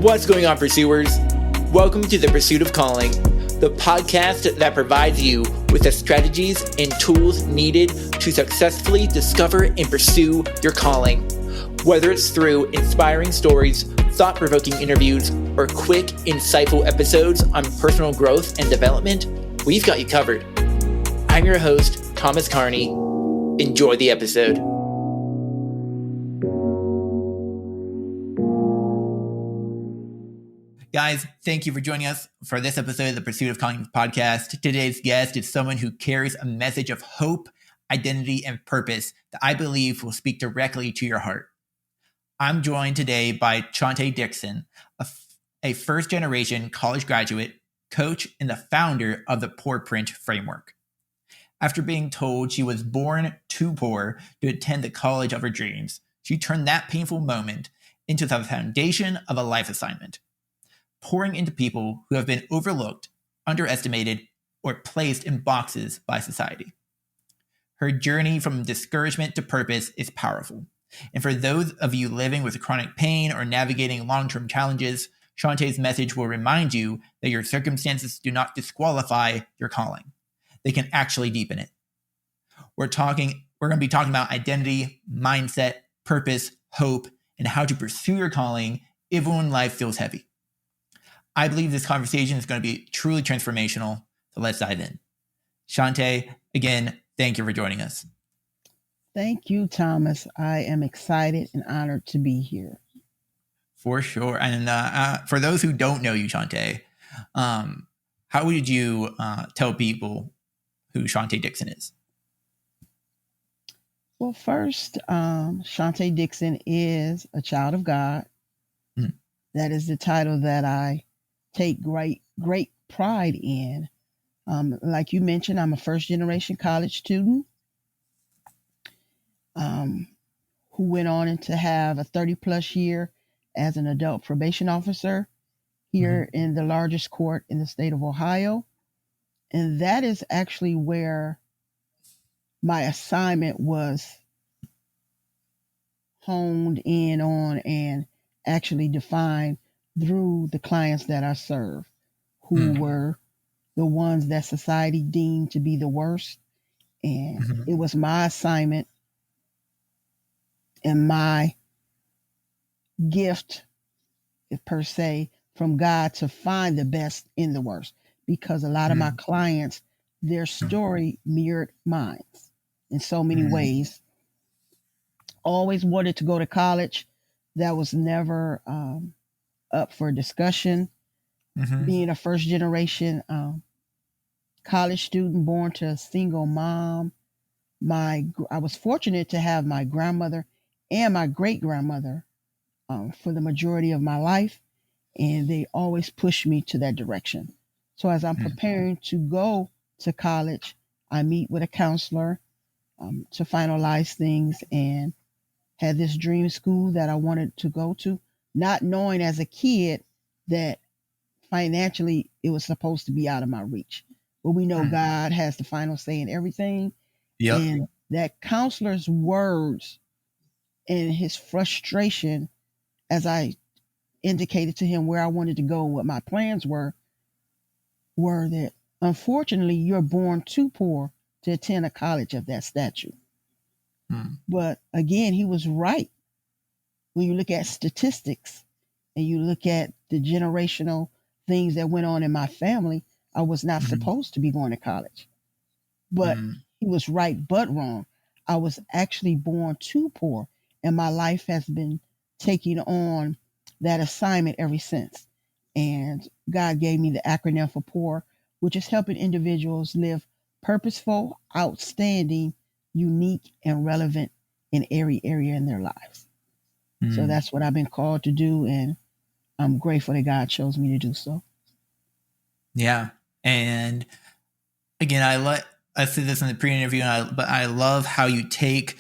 What's going on, pursuers? Welcome to The Pursuit of Calling, the podcast that provides you with the strategies and tools needed to successfully discover and pursue your calling. Whether it's through inspiring stories, thought-provoking interviews, or quick, insightful episodes on personal growth and development, we've got you covered. I'm your host, Thomas Carney. Enjoy the episode. Guys, thank you for joining us for this episode of the Pursuit of Calling podcast. Today's guest is someone who carries a message of hope, identity, and purpose that I believe will speak directly to your heart. I'm joined today by Shante Dixon, a first-generation college graduate, coach, and the founder of the P.O.U.R framework. After being told she was born too poor to attend the college of her dreams, she turned that painful moment into the foundation of a life assignment, pouring into people who have been overlooked, underestimated, or placed in boxes by society. Her journey from discouragement to purpose is powerful. And for those of you living with chronic pain or navigating long-term challenges, Shante's message will remind you that your circumstances do not disqualify your calling. They can actually deepen it. We're going to be talking about identity, mindset, purpose, hope, and how to pursue your calling even when life feels heavy. I believe this conversation is going to be truly transformational, so let's dive in. Shaunte, again, thank you for joining us. Thank you, Thomas. I am excited and honored to be here. For sure. And for those who don't know you, Shaunte, how would you tell people who Shante Dixon is? Well, first, Shante Dixon is a child of God. Mm. That is the title that I take great pride in. Like you mentioned, I'm a first-generation college student who went on to have a 30-plus year as an adult probation officer here in the largest court in the state of Ohio. And that is actually where my assignment was honed in on and actually defined through the clients that I serve, who were the ones that society deemed to be the worst. And it was my assignment and my gift, per se, from God to find the best in the worst. Because a lot of my clients, their story mirrored mine in so many ways. Always wanted to go to college. That was never up for discussion. Being a first generation college student born to a single mom, I was fortunate to have my grandmother and my great grandmother for the majority of my life, and they always pushed me to that direction. So as I'm preparing to go to college, I meet with a counselor to finalize things and had this dream school that I wanted to go to, not knowing as a kid that financially it was supposed to be out of my reach. But we know God has the final say in everything. Yep. And that counselor's words and his frustration as I indicated to him where I wanted to go, what my plans were that unfortunately you're born too poor to attend a college of that stature. But again, he was right. When you look at statistics and you look at the generational things that went on in my family, I was not supposed to be going to college. But he was right, but wrong. I was actually born too poor, and my life has been taking on that assignment ever since. And God gave me the acronym for P.O.U.R, which is helping individuals live purposeful, outstanding, unique, and relevant in every area in their lives. So that's what I've been called to do, and I'm grateful that God chose me to do so. Yeah. And again, I said this in the pre-interview, but I love how you took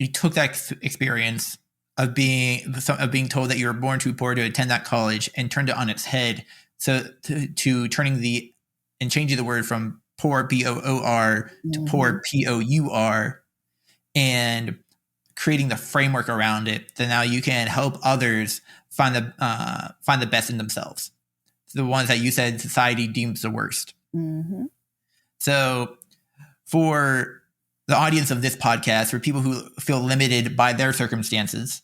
that experience of being told that you were born too poor to attend that college and turned it on its head. So to turning and changing the word from poor, P-O-O-R, to P.O.U.R, and creating the framework around it, then now you can help others find the best in themselves. The ones that you said society deems the worst. Mm-hmm. So for the audience of this podcast, for people who feel limited by their circumstances,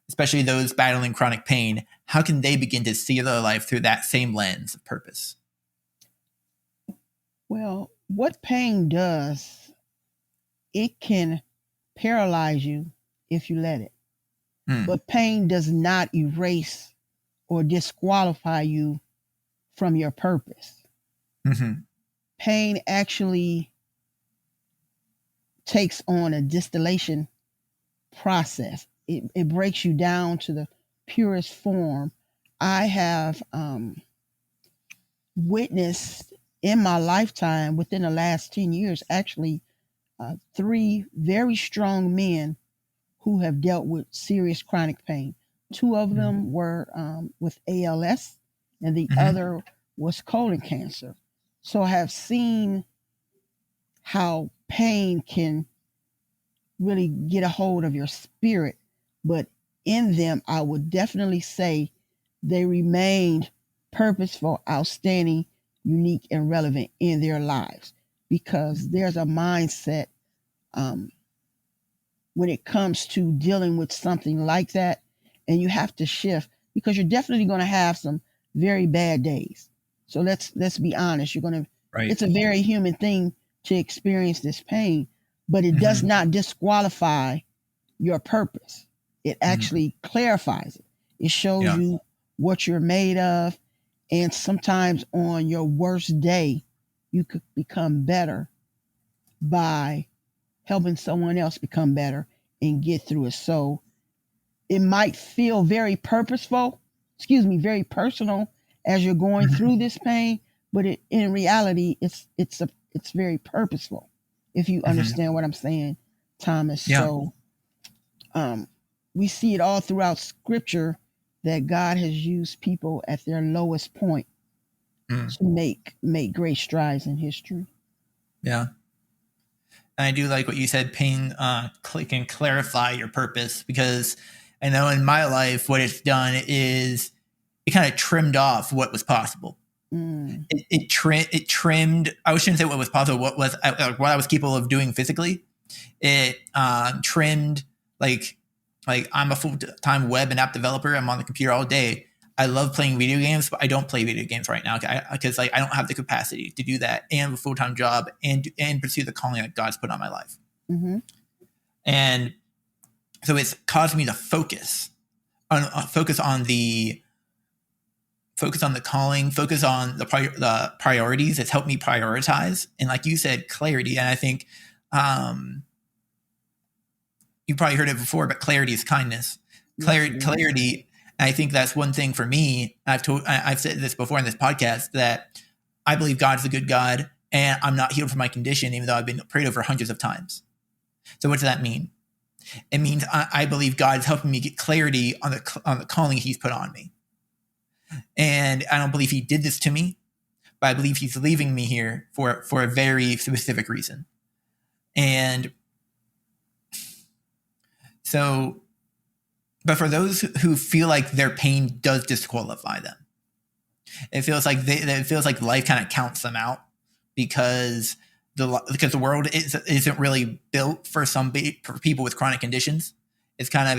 especially those battling chronic pain, how can they begin to see their life through that same lens of purpose? Well, what pain does, it can paralyze you if you let it. But pain does not erase or disqualify you from your purpose. Mm-hmm. Pain actually takes on a distillation process. It breaks you down to the purest form. I have witnessed in my lifetime, within the last 10 years, actually, 3 very strong men who have dealt with serious chronic pain. 2 of them were with ALS, and the other was colon cancer. So I have seen how pain can really get a hold of your spirit. But in them, I would definitely say they remained purposeful, outstanding, unique, and relevant in their lives, because there's a mindset when it comes to dealing with something like that, and you have to shift, because you're definitely going to have some very bad days. So let's be honest. You're going to. Right. It's a very human thing to experience this pain, but it does not disqualify your purpose. It actually clarifies it. It shows you what you're made of, and sometimes on your worst day, you could become better by helping someone else become better and get through it. So it might feel very very personal as you're going through this pain, but in reality, it's very purposeful, if you understand what I'm saying, Thomas. Yeah. So we see it all throughout Scripture that God has used people at their lowest point to make great strides in history. Yeah. And I do like what you said, pain can clarify your purpose, because I know in my life what it's done is it kind of trimmed off what was possible. It trimmed, I shouldn't say what was possible, what I was capable of doing physically. It trimmed, like I'm a full-time web and app developer. I'm on the computer all day. I love playing video games, but I don't play video games right now because I don't have the capacity to do that and a full-time job and pursue the calling that God's put on my life. And so it's caused me to focus on the calling, focus on the priorities. It's helped me prioritize, and like you said, clarity. And I think you probably heard it before, but clarity is kindness. Clarity. And I think that's one thing for me. I've said this before in this podcast, that I believe God's a good God, and I'm not healed from my condition, even though I've been prayed over hundreds of times. So what does that mean? It means I believe God's helping me get clarity on the calling He's put on me. And I don't believe He did this to me, but I believe He's leaving me here for a very specific reason. And so, but for those who feel like their pain does disqualify them, it feels like life kind of counts them out, because the world isn't really built for people with chronic conditions. It's kind of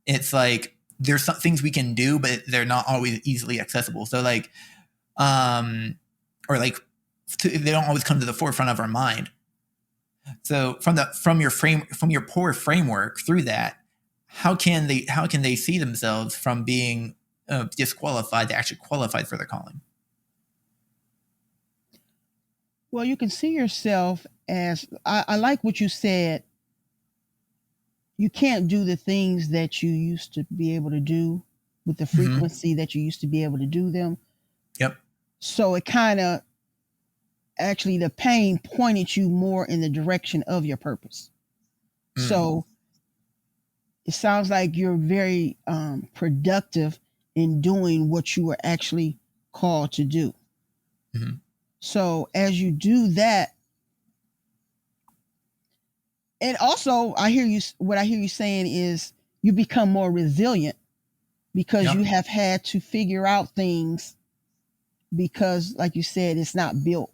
it's like there's some things we can do, but they're not always easily accessible. So they don't always come to the forefront of our mind. So from your P.O.U.R framework, through that, how can they see themselves from being disqualified to actually qualified for the calling? Well, you can see yourself as, I like what you said. You can't do the things that you used to be able to do with the frequency that you used to be able to do them. Yep. So it kind of, actually, the pain pointed you more in the direction of your purpose. So it sounds like you're very productive in doing what you were actually called to do. So as you do that, And also, what I hear you saying is you become more resilient because you have had to figure out things because, like you said, it's not built.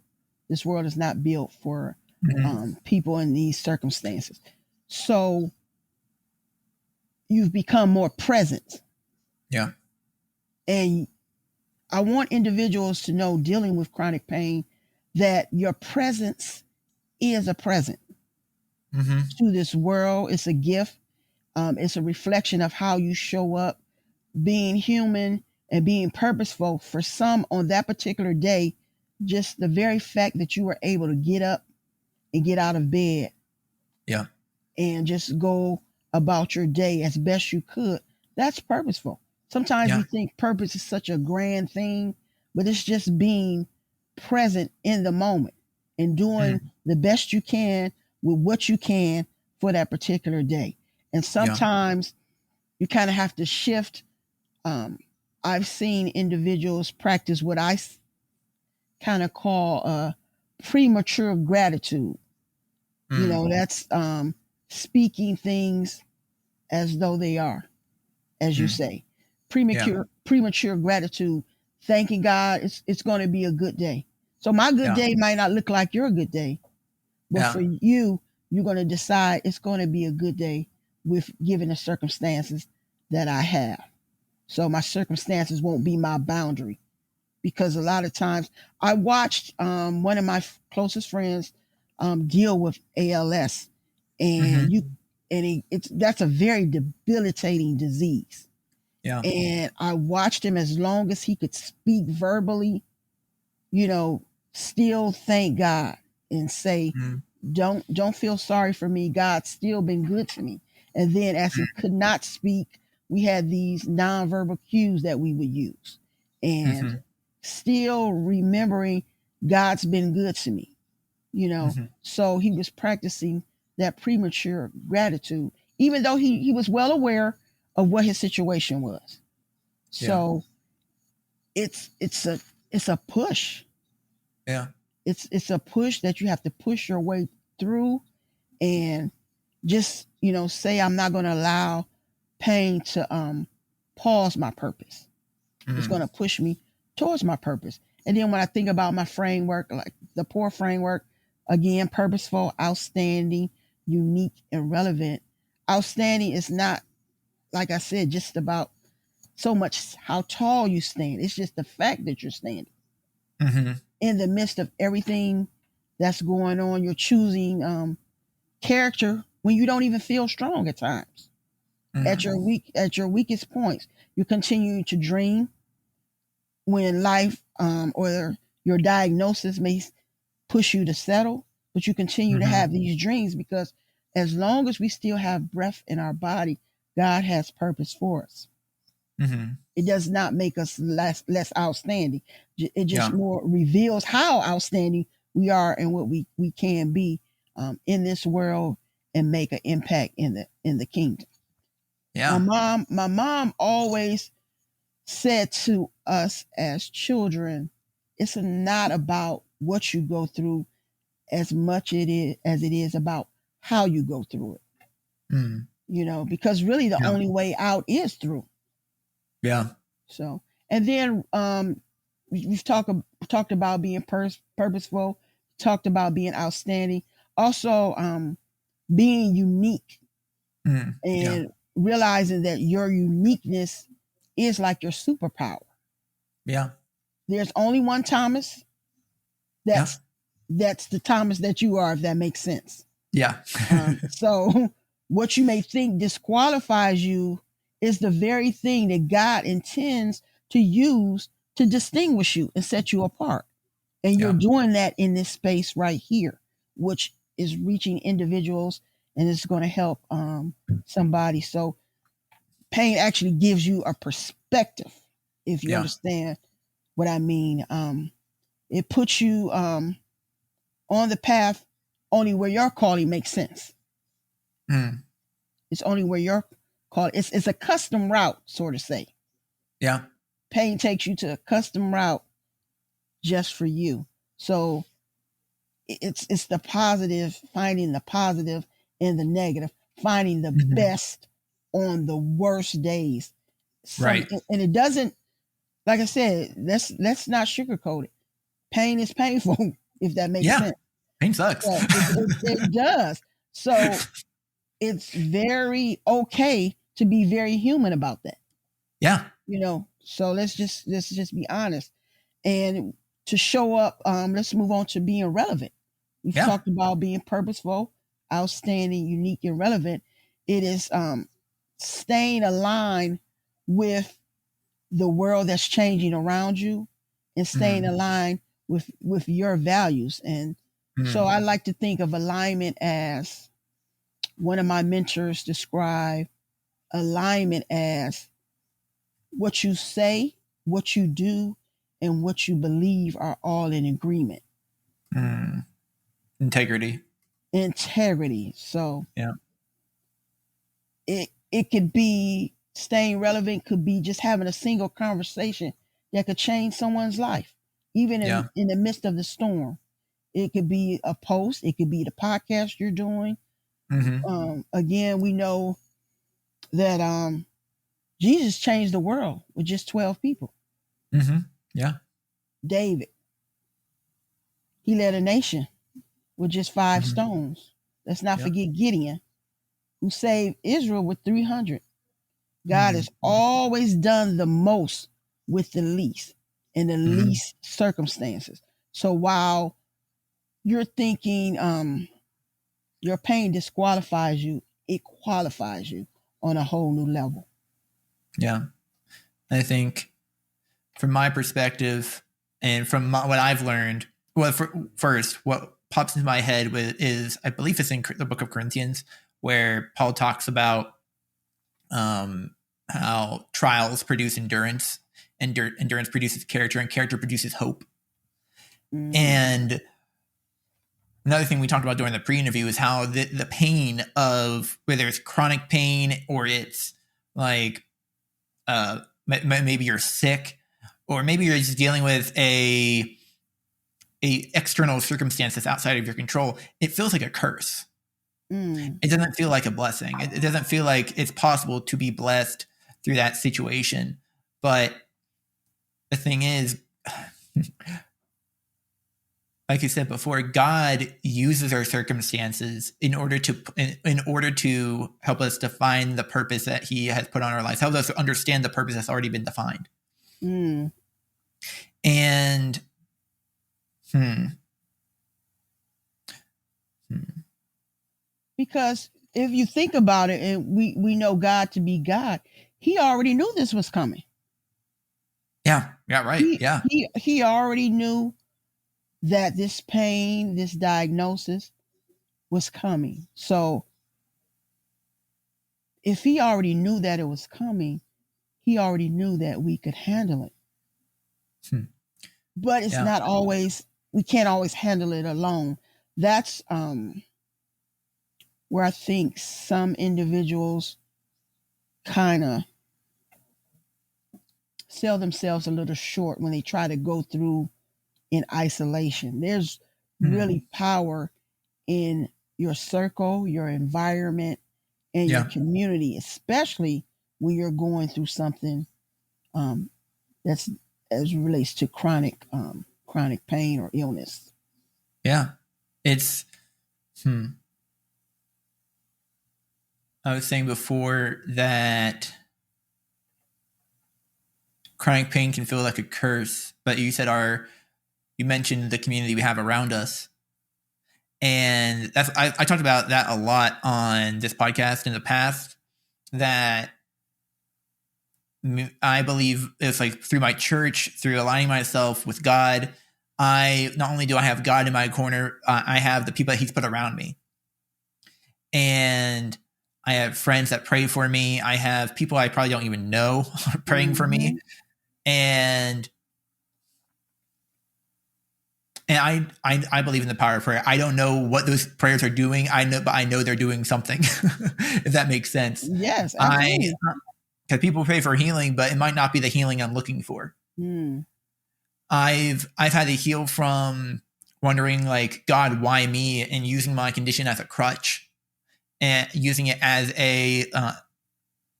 This world is not built for people in these circumstances. So you've become more present. Yeah. And I want individuals to know, dealing with chronic pain, that your presence is a present to this world. It's a gift. It's a reflection of how you show up, being human and being purposeful. For some, on that particular day, just the very fact that you were able to get up and get out of bed, and just go about your day as best you could, that's purposeful. Sometimes we think purpose is such a grand thing, but it's just being present in the moment and doing the best you can with what you can for that particular day. And sometimes you kind of have to shift. I've seen individuals practice what I kind of call premature gratitude. You know, that's speaking things as though they are, as you say. Premature gratitude, thanking God it's going to be a good day. So my good day might not look like your good day, but for you, you're going to decide it's going to be a good day with given the circumstances that I have. So my circumstances won't be my boundary, because a lot of times I watched one of my closest friends deal with ALS, and that's a very debilitating disease. Yeah. And I watched him as long as he could speak verbally, you know, still thank God and say, don't feel sorry for me. God's still been good to me. And then as he could not speak, we had these nonverbal cues that we would use. And still remembering God's been good to me, you know. So he was practicing that premature gratitude, even though he was well aware of what his situation was. So it's a push. Yeah. It's a push that you have to push your way through, and just, you know, say, I'm not going to allow pain to pause my purpose. It's going to push me towards my purpose. And then when I think about my framework, like the P.O.U.R framework, again, purposeful, outstanding, unique, and relevant. Outstanding is not, like I said, just about so much how tall you stand. It's just the fact that you're standing in the midst of everything that's going on. You're choosing character when you don't even feel strong at times. At your weakest points, you continue to dream when life or your diagnosis may push you to settle, but you continue to have these dreams, because as long as we still have breath in our body, God has purpose for us. It does not make us less outstanding. It just more reveals how outstanding we are and what we can be in this world and make an impact in the kingdom. My mom always said to us as children, it's not about what you go through as much as it is about how you go through it. You know, because really the only way out is through. So, and then we've talked about being purposeful, talked about being outstanding, also being unique, and realizing that your uniqueness is like your superpower. There's only one Thomas. That's the Thomas that you are, if that makes sense. So what you may think disqualifies you is the very thing that God intends to use to distinguish you and set you apart. And you're doing that in this space right here, which is reaching individuals, and it's going to help somebody. So pain actually gives you a perspective, if you understand what I mean. It puts you on the path only where your calling makes sense. It's only where your calling. It's a custom route, sort of say. Pain takes you to a custom route just for you. So it's the positive, finding the positive in the negative, finding the best on the worst days. Right. And it doesn't, like I said, let's not sugarcoat it. Pain is painful, if that makes sense. Pain sucks. So it does. So it's very okay to be very human about that. Yeah. So let's just be honest. And to show up, let's move on to being relevant. We've talked about being purposeful, outstanding, unique, and relevant. It is staying aligned with the world that's changing around you and staying aligned with your values. And so I like to think of alignment as, one of my mentors described alignment as what you say, what you do, and what you believe are all in agreement. Integrity. So it could be, staying relevant could be just having a single conversation that could change someone's life, even in the midst of the storm. It could be a post. It could be the podcast you're doing. Again, we know that Jesus changed the world with just 12 people. David, he led a nation with just 5 stones. Let's not forget Gideon, who saved Israel with 300. God has always done the most with the least, in the least circumstances. So while you're thinking your pain disqualifies you, it qualifies you on a whole new level. Yeah. I think from my perspective and from what I've learned, well, first, what pops into my head is, I believe it's in the book of Corinthians, where Paul talks about how trials produce endurance, endurance produces character, and character produces hope. And another thing we talked about during the pre-interview is how the pain of, whether it's chronic pain or it's like maybe you're sick, or maybe you're just dealing with a external circumstance that's outside of your control, it feels like a curse. It doesn't feel like a blessing. It doesn't feel like it's possible to be blessed through that situation. But the thing is, like you said before, God uses our circumstances in order to help us define the purpose that He has put on our lives, help us understand the purpose that's already been defined. And because if you think about it, and we know God to be God, He already knew this was coming. Yeah, right. He already knew that this pain, this diagnosis was coming. So if He already knew that it was coming, He already knew that we could handle it. But it's not always, we can't always handle it alone. That's where I think some individuals kind of sell themselves a little short when they try to go through in isolation. There's really power in your circle, your environment, and your community, especially when you're going through something that's as relates to chronic pain or illness. Yeah, it's I was saying before that chronic pain can feel like a curse, but you said you mentioned the community we have around us. And that's I talked about that a lot on this podcast in the past, that I believe it's like through my church, through aligning myself with God, not only do I have God in my corner, I have the people that He's put around me. And I have friends that pray for me. I have people I probably don't even know praying for me. And I believe in the power of prayer. I don't know what those prayers are doing. But I know they're doing something, if that makes sense. Yes, absolutely. Because people pray for healing, but it might not be the healing I'm looking for. I've had to heal from wondering, like, God, why me? And using my condition as a crutch. and using it as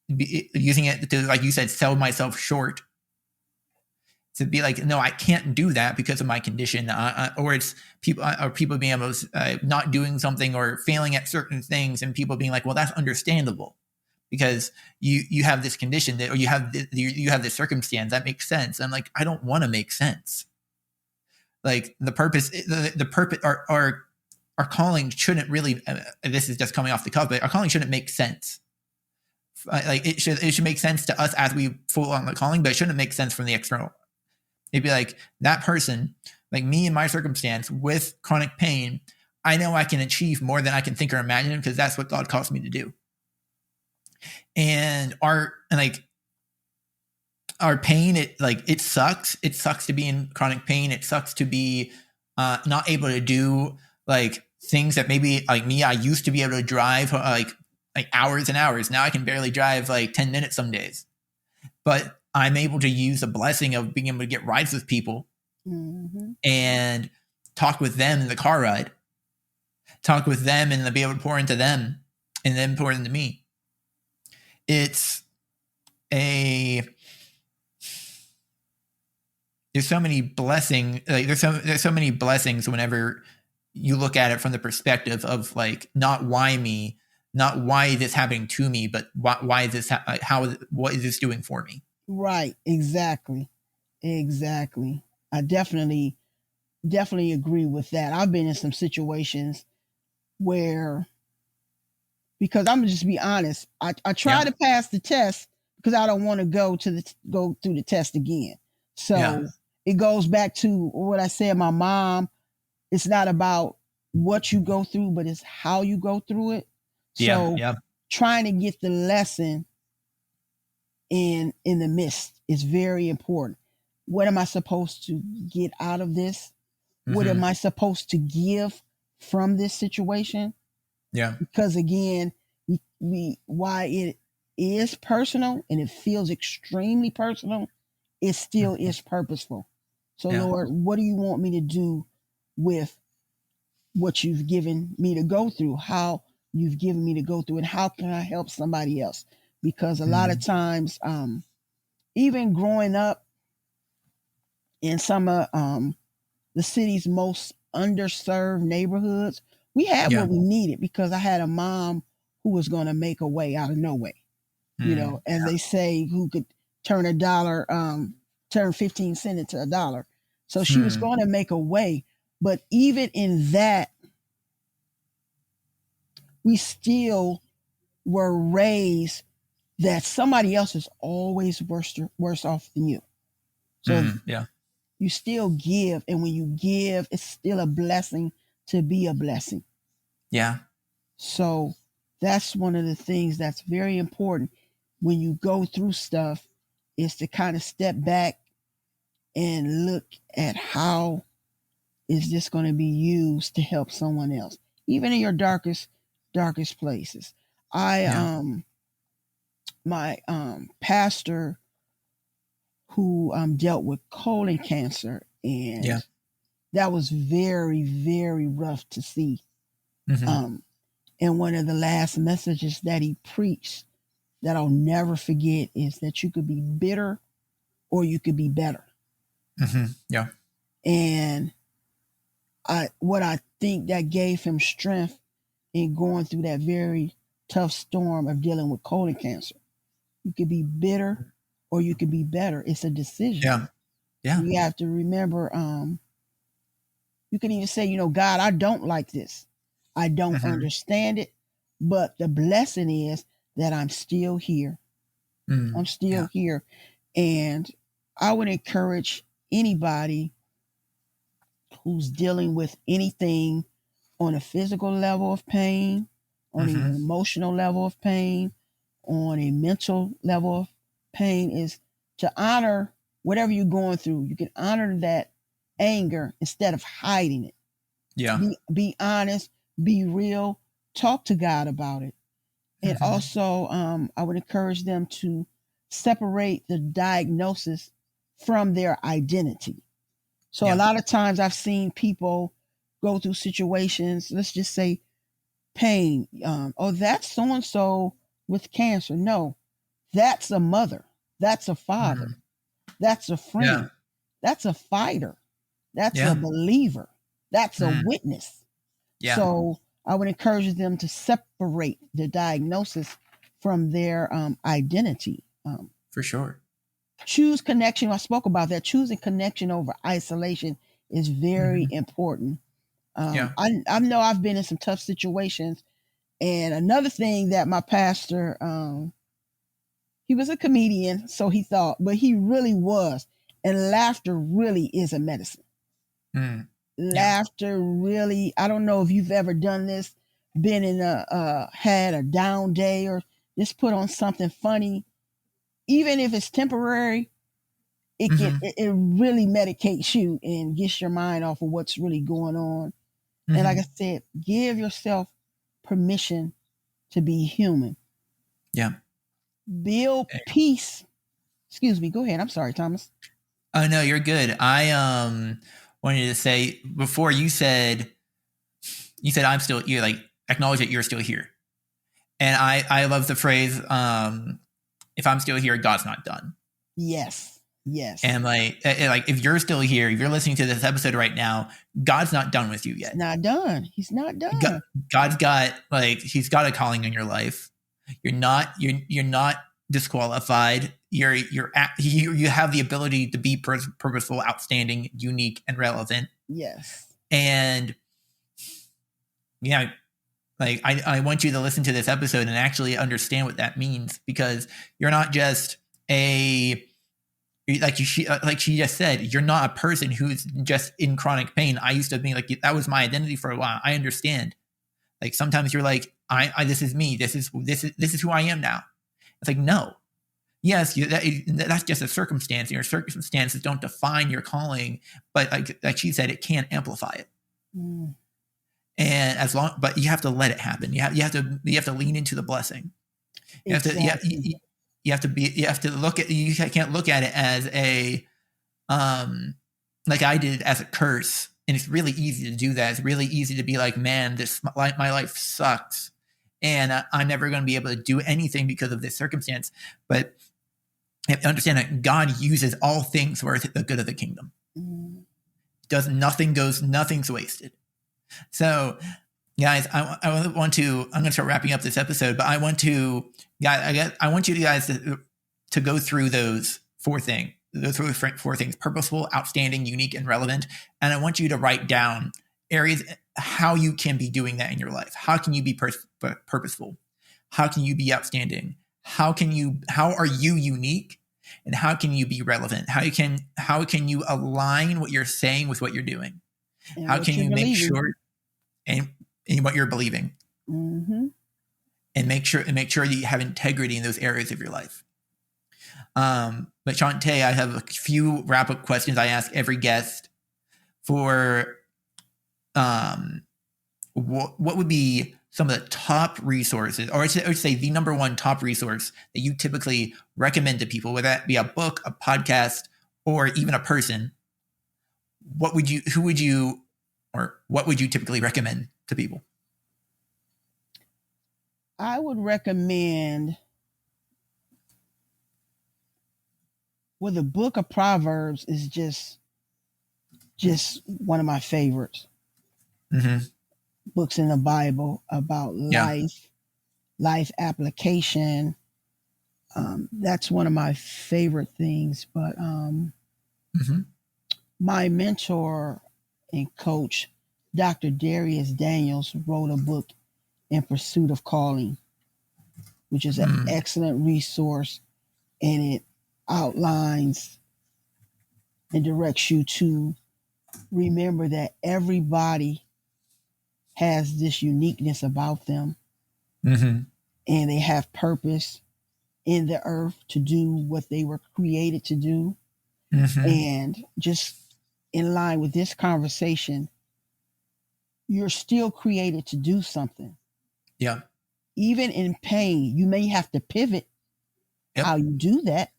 using it to, like you said, sell myself short, to be like, no, I can't do that because of my condition, or it's people being able to not doing something or failing at certain things, and people being like, well, that's understandable because you have this condition or you have this circumstance that makes sense. I'm like, I don't want to make sense. Like the purpose, our calling shouldn't really. This is just coming off the cuff, but our calling shouldn't make sense. Like it should make sense to us as we fall on the calling, but it shouldn't make sense from the external. It'd be like that person, like me in my circumstance with chronic pain, I know I can achieve more than I can think or imagine because that's what God calls me to do. And our pain, it sucks. It sucks to be in chronic pain. It sucks to be not able to do like things that maybe like me, I used to be able to drive like hours and hours. Now I can barely drive like 10 minutes some days. But I'm able to use the blessing of being able to get rides with people and talk with them in the car ride, talk with them and be able to pour into them and then pour into me. There's so many blessings. Like there's so many blessings whenever you look at it from the perspective of like, not why me, not why is this happening to me, but why is this, what is this doing for me? Right. Exactly. I definitely agree with that. I've been in some situations where, because I'm gonna just be honest, I try to pass the test because I don't want to go through the test again. So it goes back to what I said, my mom, it's not about what you go through, but it's how you go through it. So trying to get the lesson in the midst is very important. What am I supposed to get out of this? What am I supposed to give from this situation? Yeah. Because again, why it is personal and it feels extremely personal, it still is purposeful. So Lord, what do you want me to do with what you've given me to go through? How you've given me to go through, and how can I help somebody else? Because a lot of times, even growing up in some of the city's most underserved neighborhoods, we had what we needed because I had a mom who was going to make a way out of no way. You know, as they say, who could turn turn 15 cents into $1. So she was going to make a way. But even in that, we still were raised that somebody else is always worse off than you. So you still give. And when you give, it's still a blessing to be a blessing. Yeah. So that's one of the things that's very important when you go through stuff, is to kind of step back and look at how is this going to be used to help someone else, even in your darkest places. My pastor who dealt with colon cancer, and that was very, very rough to see. And one of the last messages that he preached that I'll never forget is that you could be bitter or you could be better. And what I think that gave him strength in going through that very tough storm of dealing with colon cancer. You could be bitter or you could be better. It's a decision. You have to remember, you can even say, God, I don't like this. I don't understand it, but the blessing is that I'm still here. I'm still here. And I would encourage anybody who's dealing with anything on a physical level of pain, on an emotional level of pain, on a mental level of pain, is to honor whatever you're going through. You can honor that anger instead of hiding it. Be honest, be real, talk to God about it. And also, I would encourage them to separate the diagnosis from their identity. So a lot of times I've seen people go through situations, let's just say pain. Oh, that's so and so with cancer. No, that's a mother. That's a father. Mm. That's a Yeah. friend. That's a fighter. That's a Yeah. believer. That's a Mm. witness. Yeah. So I would encourage them to separate the diagnosis from their identity. For sure. Choose connection. I spoke about that. Choosing connection over isolation is very Mhm. important. Yeah. I know I've been in some tough situations. And another thing that my pastor, he was a comedian, so he thought, but he really was. And laughter really is a medicine. Mm. Yeah. Laughter really, I don't know if you've ever done this, been in had a down day or just put on something funny. Even if it's temporary, Mhm. it really medicates you and gets your mind off of what's really going on. And like I Mhm. said, give yourself permission to be human. Yeah. Build peace. Excuse me. Go ahead. I'm sorry, Thomas. Oh no, you're good. I wanted to say before you said I'm still you like acknowledge that you're still here. And I love the phrase if I'm still here, God's not done. Yes. Yes. And like if you're still here, if you're listening to this episode right now, God's not done with you yet. He's not done. He's not done. God's got he's got a calling in your life. You're not disqualified. You have the ability to be purposeful, outstanding, unique, and relevant. Yes. And yeah, like I want you to listen to this episode and actually understand what that means, because you're not just like she just said, you're not a person who's just in chronic pain. I used to be like, that was my identity for a while. I understand. Like sometimes you're like, I this is me. This is who I am now. It's like, no. Yes, that's just a circumstance. Your circumstances don't define your calling, but like she said, it can amplify it. Mm. And but you have to let it happen. You have to lean into the blessing. You have Exactly. to you have to look at, you can't look at it as a like I did, as a curse. And it's really easy to do that. It's really easy to be like, man, my life sucks, and I'm never going to be able to do anything because of this circumstance. But you have to understand that God uses all things for the good of the kingdom. Mm. Nothing's wasted. So, guys, I want to. I'm going to start wrapping up this episode, but I want you guys to go through those four things. Those four things: purposeful, outstanding, unique, and relevant. And I want you to write down areas how you can be doing that in your life. How can you be purposeful? How can you be outstanding? How are you unique? And how can you be relevant? How can you align what you're saying with what you're doing? And How can you make sure and what you're believing? Mm-hmm. And make sure that you have integrity in those areas of your life. But Shaunte, I have a few wrap-up questions I ask every guest for what would be some of the top resources, or I should say the number one top resource that you typically recommend to people, whether that be a book, a podcast, or even a person. What would you typically recommend to people? I would recommend, well, the book of Proverbs is just one of my favorites. Mm-hmm. Books in the Bible about life application. That's one of my favorite things. But Mm-hmm. my mentor and coach, Dr. Darius Daniels, wrote a book, In Pursuit of Calling, which is an excellent resource, and it outlines and directs you to remember that everybody has this uniqueness about them, Mm-hmm. and they have purpose in the earth to do what they were created to do. Mm-hmm. And just in line with this conversation, you're still created to do something. Yeah. Even in pain, you may have to pivot how you do that.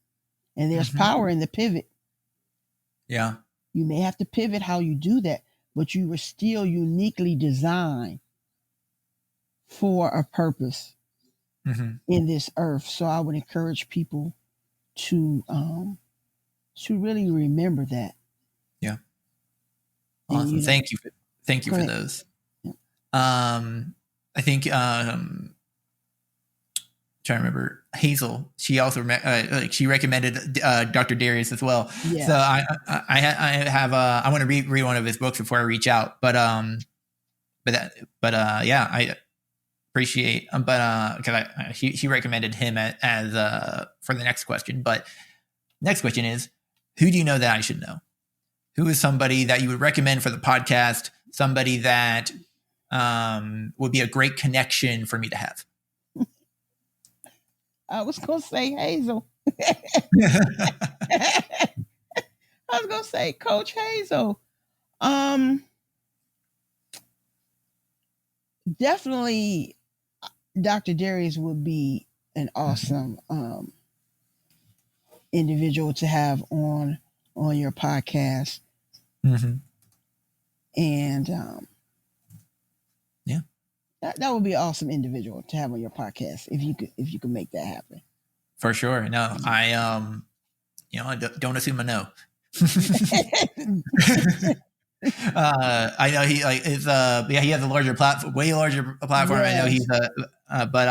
And there's power in the pivot. Yeah. You may have to pivot how you do that, but you were still uniquely designed for a purpose Mm-hmm. in this earth. So I would encourage people to really remember that. Yeah. And, Awesome. you know, Thank you. Thank you go for ahead. those. Yeah. I think trying to remember Hazel. She also she recommended Dr. Darius as well. Yes. So I have I want to read one of his books before I reach out. But yeah, I appreciate. Because he recommended him as for the next question. But next question is, who do you know that I should know? Who is somebody that you would recommend for the podcast? Somebody that would be a great connection for me to have. I was going to say Hazel. I was going to say Coach Hazel. Definitely Dr. Darius would be an awesome individual to have on your podcast. Mm-hmm. And yeah, that would be an awesome individual to have on your podcast if you could make that happen. For sure. No, I I don't assume I know. I know he he has a larger platform, way larger platform. Yes. I know he's but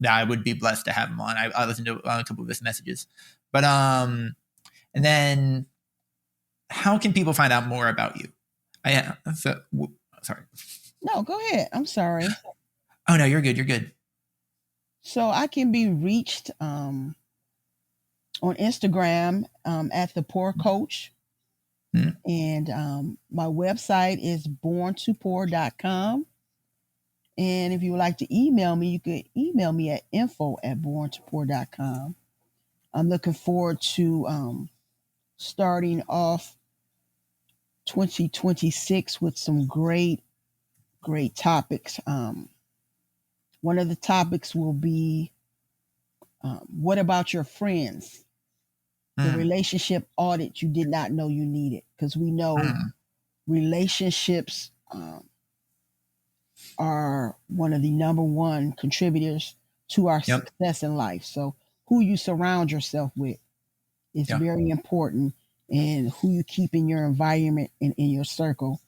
I would be blessed to have him on. I listened to a couple of his messages, but and then how can people find out more about you? Sorry. No, go ahead. I'm sorry. Oh no, you're good. You're good. So I can be reached on Instagram at the P.O.U.R Coach. Mm-hmm. And my website is born2pour.com. And if you would like to email me, you could email me at info@born2pour.com. I'm looking forward to starting off 2026 with some great topics. One of the topics will be what about your friends? The relationship audit you did not know you needed, because we know relationships are one of the number one contributors to our success in life. So who you surround yourself with is very important, and who you keep in your environment and in your circle.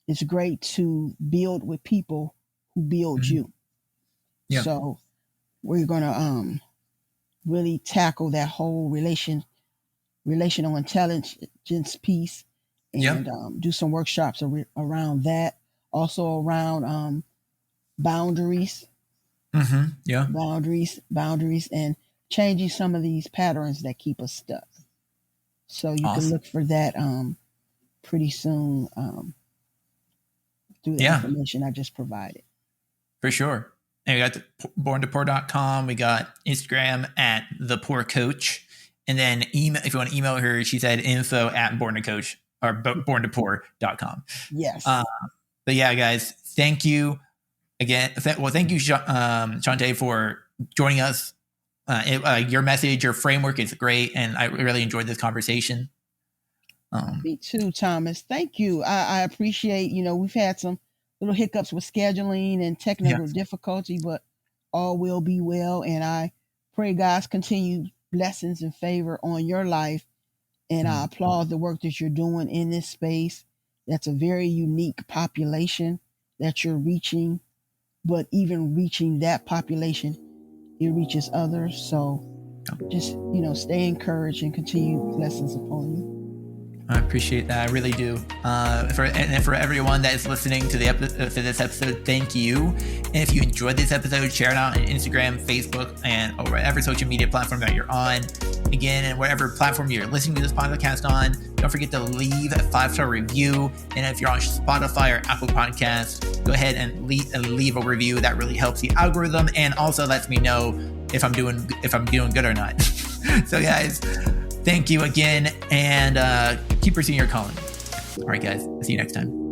It's great to build with people who build you. Yep. So we're going to really tackle that whole relational intelligence piece, and do some workshops around that. Also around boundaries. Mm-hmm. Yeah. Boundaries, and changing some of these patterns that keep us stuck. So you can look for that pretty soon through the information I just provided. For sure. And we got the born2pour.com. We got Instagram at the P.O.U.R Coach. And then email, if you want to email her, she said info@born2coach or born2pour.com. Yes. But yeah, guys, thank you again. Thank you, Shaunte, for joining us. Your message, your framework is great, and I really enjoyed this conversation. Me too, Thomas. Thank you. I appreciate, we've had some little hiccups with scheduling and technical difficulty, but all will be well. And I pray God's continued blessings and favor on your life. And I applaud the work that you're doing in this space. That's a very unique population that you're reaching, but even reaching that population, it reaches others. So just, stay encouraged and continue blessings upon you. I appreciate that. I really do. And for everyone that is listening to this episode, thank you. And if you enjoyed this episode, share it out on Instagram, Facebook, or whatever social media platform that you're on. Again, and whatever platform you're listening to this podcast on, don't forget to leave a 5-star review. And if you're on Spotify or Apple Podcasts, go ahead and leave a review. That really helps the algorithm and also lets me know if I'm doing good or not. So guys, thank you again, and keep pursuing your calling. All right, guys. See you next time.